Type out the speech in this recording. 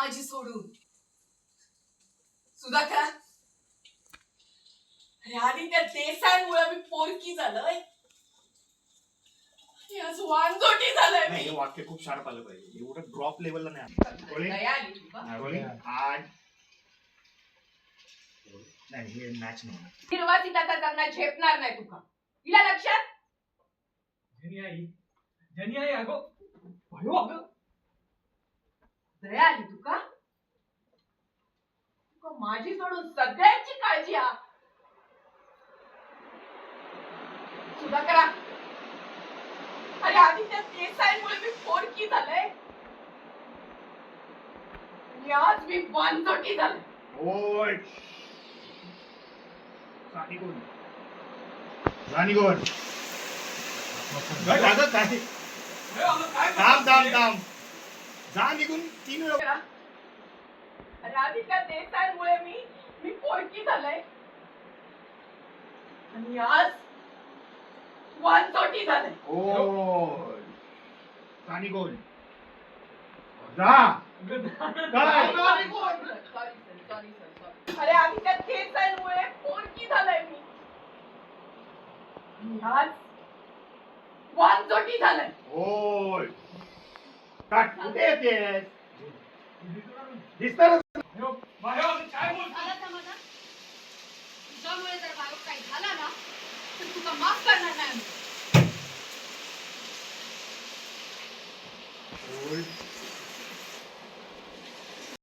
माझी सोडून. सुधाकर, अरे आधी त्या देसाईमुळे मी पोरकी झालोय. आज वांजोटी झालंय. नाही, हे वाक्य खूप शार्प आलं पाहिजे. एवढं ड्रॉप लेवलला नाही. दया आली तुला. नाही, हे मॅच नाही. हिरवा तिथाचा करणार झेपणार नाही तुका. हिला लक्षात? जनी आई अगो भयो अगं दया आली तुका. तुका माझी सोडून सगळ्यांची काळजी हा. सुधाकरा, अरे आधी त्या देसाईमुळे मी पोरकी झालंय. आणि आज मी वांजोटी झाले. ओय, राणी कोण? राणी कोण? थांब थांब थांब, जा निघून. 3 वेळा. अरे आधी त्या देसाईमुळे मी पोरकी झालंय. आणि आज वांजोटी झाले. ओय, राणी कोण? जा. काय? अरे आधी त्या देसाईमुळे पोरकी झालंय मी. आणि आज वांजोटी झालंय. ओय, काट. कुठे येतेस? दिसतं काय बोल झालं समाधान? तुझ्यामुळे जर बाळू काही झाला ना तर तुला माफ करणार नाही आम्ही. ओय,